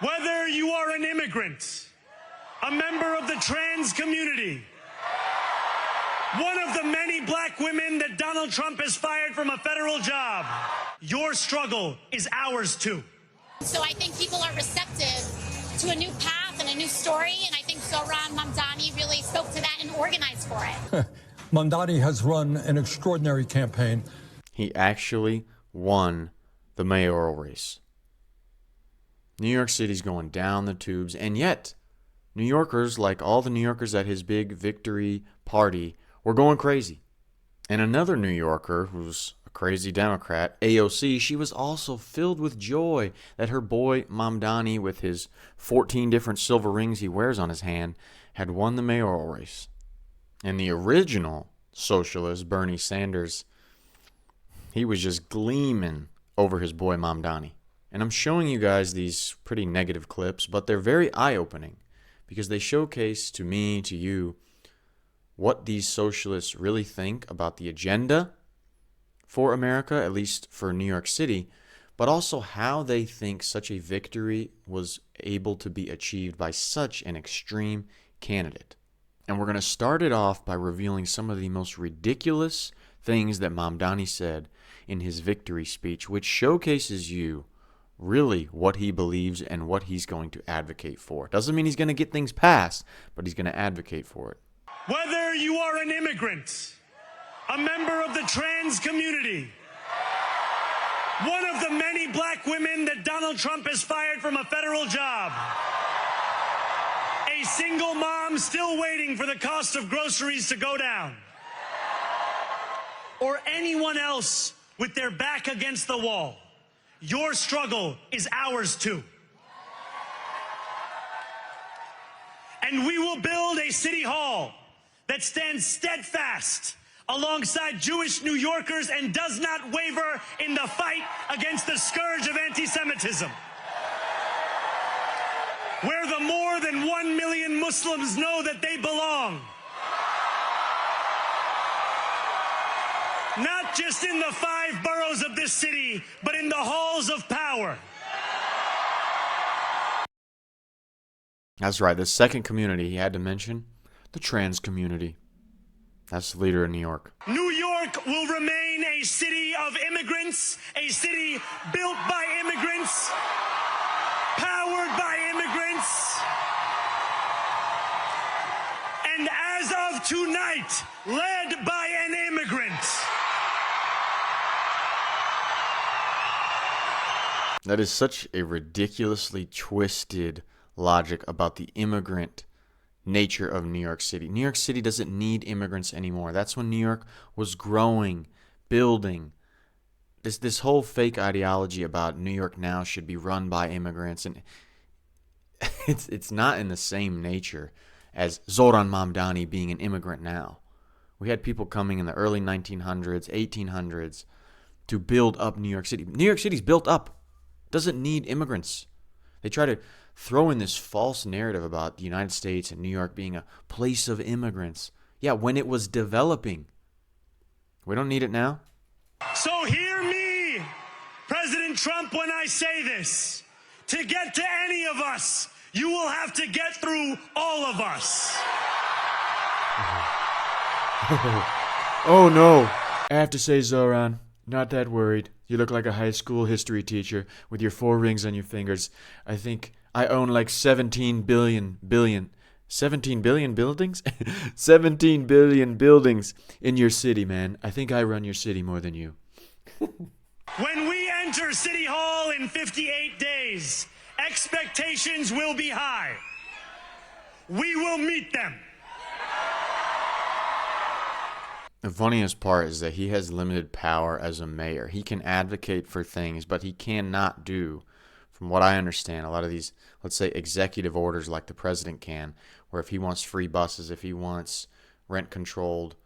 Whether you are an immigrant, a member of the trans community, one of the many black women that Donald Trump has fired from a federal job, your struggle is ours too. So I think people are receptive to a new path and a new story, and I think Zohran Mamdani really spoke to that and organized for it. Mamdani has run an extraordinary campaign. He actually won the mayoral race. New York City's going down the tubes, and yet New Yorkers, like all the New Yorkers at his big victory party, were going crazy. And another New Yorker who's a crazy Democrat, AOC, she was also filled with joy that her boy Mamdani, with his 14 different silver rings he wears on his hand, had won the mayoral race. And the original socialist, Bernie Sanders, he was just gleaming over his boy Mamdani. And I'm showing you guys these pretty negative clips, but they're very eye-opening because they showcase to me, to you, what these socialists really think about the agenda for America, at least for New York City, but also how they think such a victory was able to be achieved by such an extreme candidate. And we're going to start it off by revealing some of the most ridiculous things that Mamdani said in his victory speech, which showcases you really what he believes and what he's going to advocate for. Doesn't mean he's going to get things passed, but he's going to advocate for it. Whether you are an immigrant, a member of the trans community, one of the many black women that Donald Trump has fired from a federal job, a single mom still waiting for the cost of groceries to go down, or anyone else with their back against the wall, your struggle is ours too. And we will build a city hall that stands steadfast alongside Jewish New Yorkers and does not waver in the fight against the scourge of anti-Semitism. Where the more than 1 million Muslims know that they belong. Not just in the 5 boroughs of this city, but in the halls of power. That's right, the second community he had to mention, the trans community. That's the leader in New York. New York will remain a city of immigrants, a city built by immigrants, powered by immigrants, and as of tonight, led by an immigrant. That is such a ridiculously twisted logic about the immigrant nature of New York City. New York City doesn't need immigrants anymore. That's when New York was growing, building. This whole fake ideology about New York now should be run by immigrants, and it's not in the same nature as Zohran Mamdani being an immigrant now. We had people coming in the early 1900s, 1800s to build up New York City. New York City's built up. Doesn't need immigrants. They try to throw in this false narrative about the United States and New York being a place of immigrants. Yeah, when it was developing. We don't need it now. So hear me, President Trump, when I say this. To get to any of us, you will have to get through all of us. Oh no. I have to say, Zohran, not that worried. You look like a high school history teacher with your 4 rings on your fingers. I think I own like 17 billion buildings? 17 billion buildings in your city, man. I think I run your city more than you. When we enter City Hall in 58 days, expectations will be high. We will meet them. The funniest part is that he has limited power as a mayor. He can advocate for things, but he cannot do, from what I understand, a lot of these, let's say, executive orders like the president can, where if he wants free buses, if he wants rent-controlled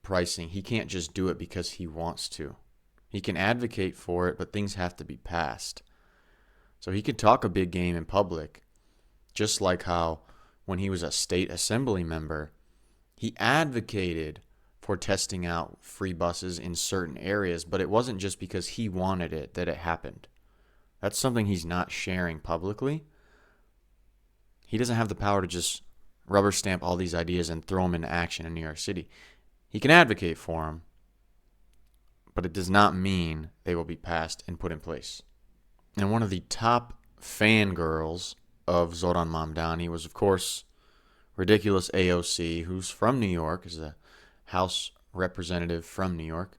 pricing, he can't just do it because he wants to. He can advocate for it, but things have to be passed. So he could talk a big game in public, just like how when he was a state assembly member, he advocated for testing out free buses in certain areas, but it wasn't just because he wanted it that it happened. That's something he's not sharing publicly, he doesn't have the power to just rubber stamp all these ideas and throw them into action in New York City. He can advocate for them, but it does not mean they will be passed and put in place. And one of the top fangirls of Zohran Mamdani was, of course, ridiculous AOC, who's from New York, is a House representative from New York.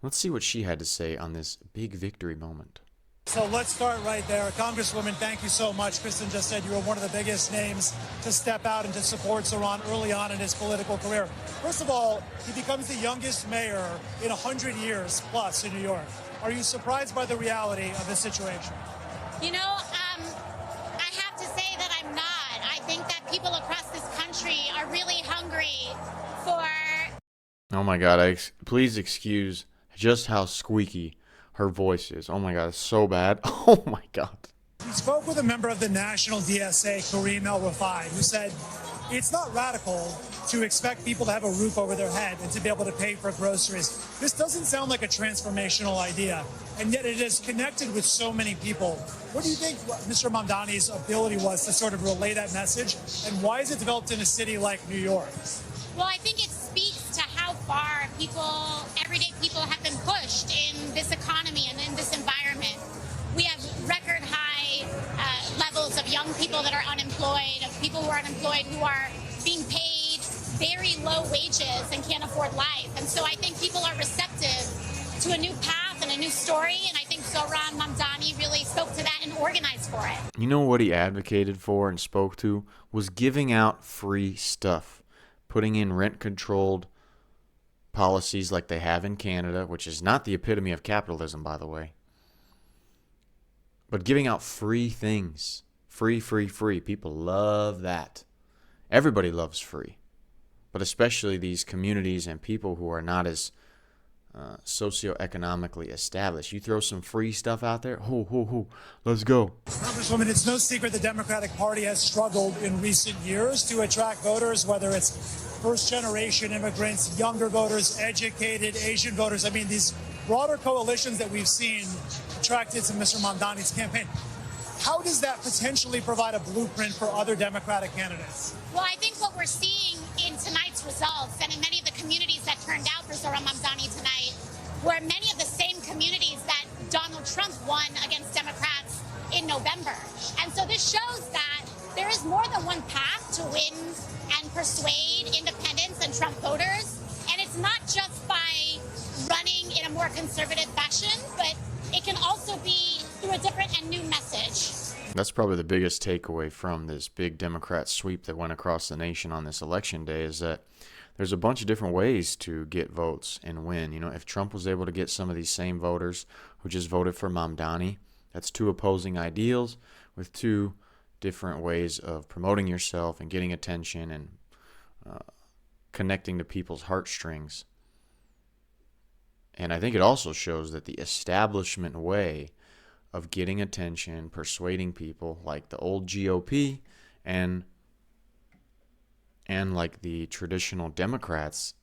Let's see what she had to say on this big victory moment. So let's start right there. Congresswoman, thank you so much. Kristen just said you were one of the biggest names to step out and to support Zohran early on in his political career. First of all, he becomes the youngest mayor in 100 years plus in New York. Are you surprised by the reality of this situation? You know, I have to say that I'm not. I think that people across this country are really hungry for... Oh my God, please excuse just how squeaky her voice is. Oh my God, it's so bad. Oh my God. He spoke with a member of the National DSA, Kareem El-Rafai, who said it's not radical to expect people to have a roof over their head and to be able to pay for groceries. This doesn't sound like a transformational idea, and yet it is connected with so many people. What do you think Mr. Mamdani's ability was to sort of relay that message, and why is it developed in a city like New York? Well, I think it speaks to how far everyday people have been pushed in this economy and in this environment. We have record high levels of young people that are unemployed, of people who are unemployed who are being paid very low wages and can't afford life. And so I think people are receptive to a new path and a new story, and I think Zohran Mamdani really spoke to that and organized for it. You know what he advocated for and spoke to was giving out free stuff, putting in rent-controlled policies like they have in Canada, which is not the epitome of capitalism, by the way. But giving out free things. Free, free, free. People love that. Everybody loves free. But especially these communities and people who are not as socioeconomically established. You throw some free stuff out there, let's go. Congresswoman, it's no secret the Democratic Party has struggled in recent years to attract voters, whether it's first-generation immigrants, younger voters, educated Asian voters. I mean, these broader coalitions that we've seen attracted to Mr. Mamdani's campaign. How does that potentially provide a blueprint for other Democratic candidates? Well, I think what we're seeing in tonight's results and in many of the communities that turned out for Zohran Mamdani tonight were many of the same communities that Donald Trump won against Democrats in November. And so this shows that there is more than one path to win and persuade independents and Trump voters. And it's not just by running in a more conservative fashion, but it can also be through a different and new message. That's probably the biggest takeaway from this big Democrat sweep that went across the nation on this election day is that there's a bunch of different ways to get votes and win. You know, if Trump was able to get some of these same voters who just voted for Mamdani, that's two opposing ideals with two different ways of promoting yourself and getting attention and connecting to people's heartstrings. And I think it also shows that the establishment way of getting attention, persuading people, like the old GOP and like the traditional Democrats,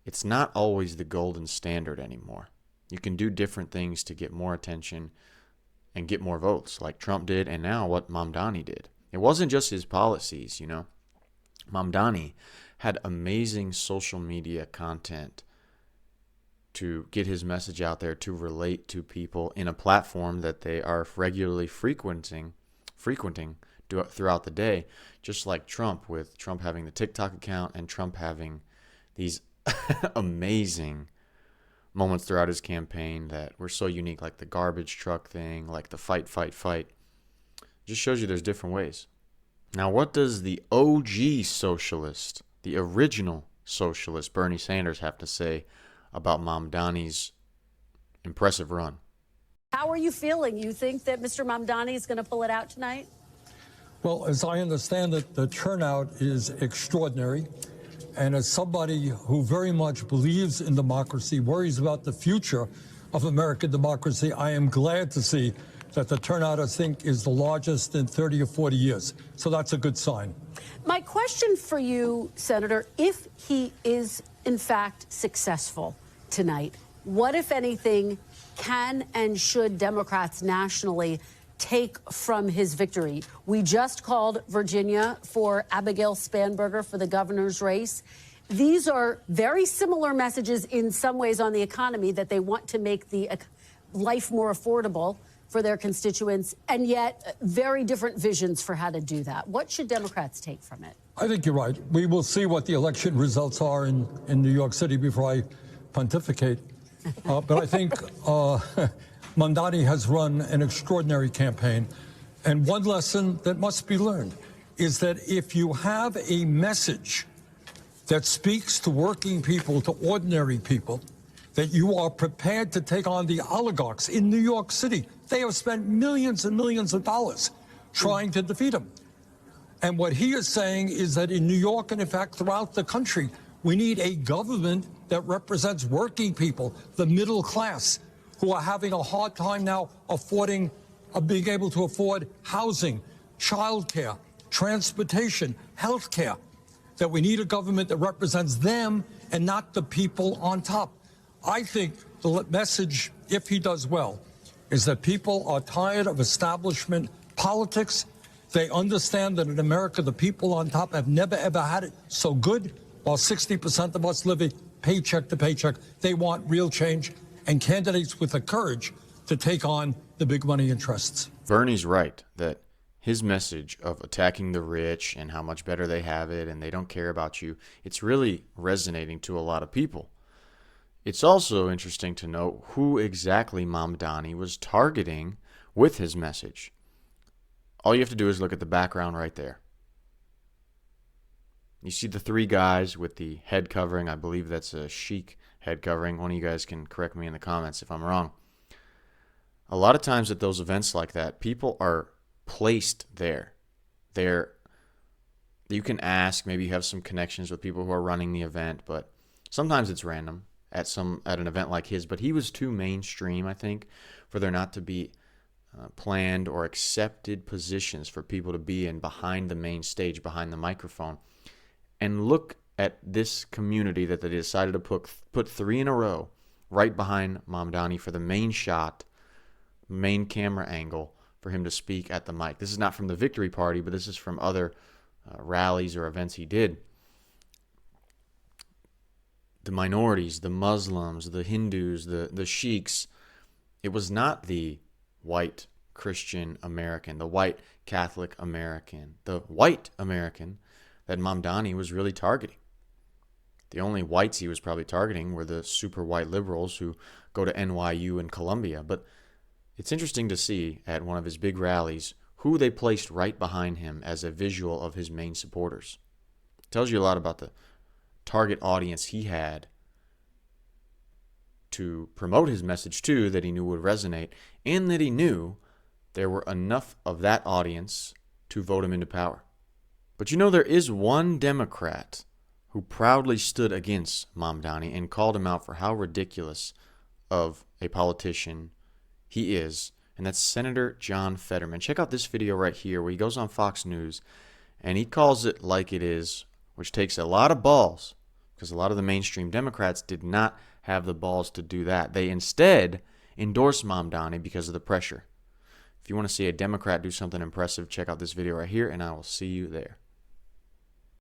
it's not always the golden standard anymore. You can do different things to get more attention and get more votes, like Trump did, and now what Mamdani did. It wasn't just his policies, you know. Mamdani had amazing social media content to get his message out there, to relate to people in a platform that they are regularly frequenting throughout the day, just like Trump, with Trump having the TikTok account and Trump having these amazing moments throughout his campaign that were so unique, like the garbage truck thing, like the fight. Just shows you there's different ways. Now, what does the OG socialist, the original socialist, Bernie Sanders, have to say about Mamdani's impressive run? How are you feeling? You think that Mr. Mamdani is going to pull it out tonight? Well, as I understand it, the turnout is extraordinary. And as somebody who very much believes in democracy, worries about the future of American democracy, I am glad to see that the turnout, I think, is the largest in 30 or 40 years. So that's a good sign. My question for you, Senator, if he is in fact successful tonight, what, if anything, can and should Democrats nationally take from his victory? We just called Virginia for Abigail Spanberger for the governor's race. These are very similar messages in some ways on the economy, that they want to make the life more affordable for their constituents, and yet very different visions for how to do that. What should Democrats take from it? I think you're right. We will see what the election results are in New York City before I pontificate. But I think Mamdani has run an extraordinary campaign. And one lesson that must be learned is that if you have a message that speaks to working people, to ordinary people, that you are prepared to take on the oligarchs in New York City. They have spent millions and millions of dollars trying to defeat him. And what he is saying is that in New York, and in fact throughout the country, we need a government that represents working people, the middle class, who are having a hard time now being able to afford housing, childcare, transportation, health care. That we need a government that represents them and not the people on top. I think the message, if he does well, is that people are tired of establishment politics. They understand that in America, the people on top have never, ever had it so good, while 60% of us living paycheck to paycheck. They want real change and candidates with the courage to take on the big money interests. Bernie's right that his message of attacking the rich and how much better they have it and they don't care about you, it's really resonating to a lot of people. It's also interesting to note who exactly Mamdani was targeting with his message. All you have to do is look at the background right there. You see the three guys with the head covering. I believe that's a chic head covering. One of you guys can correct me in the comments if I'm wrong. A lot of times at those events like that, people are placed there. You can ask, maybe you have some connections with people who are running the event, but sometimes it's random at an event like his. But he was too mainstream, I think, for there not to be planned or accepted positions for people to be in behind the main stage, behind the microphone. And look at this community that they decided to put three in a row right behind Mamdani for the main shot, main camera angle for him to speak at the mic. This is not from the victory party, but this is from other rallies or events he did. The minorities, the Muslims, the Hindus, the sheiks, it was not the white Christian American, the white Catholic American, the white American that Mamdani was really targeting. The only whites he was probably targeting were the super white liberals who go to NYU and Columbia. But it's interesting to see at one of his big rallies who they placed right behind him as a visual of his main supporters. It tells you a lot about the target audience he had to promote his message to, that he knew would resonate, and that he knew there were enough of that audience to vote him into power. But you know, there is one Democrat who proudly stood against Mamdani and called him out for how ridiculous of a politician he is, and that's Senator John Fetterman. Check out this video right here where he goes on Fox News and he calls it like it is, which takes a lot of balls, because a lot of the mainstream Democrats did not have the balls to do that. They instead endorsed Mamdani because of the pressure. If you want to see a Democrat do something impressive, check out this video right here, and I will see you there.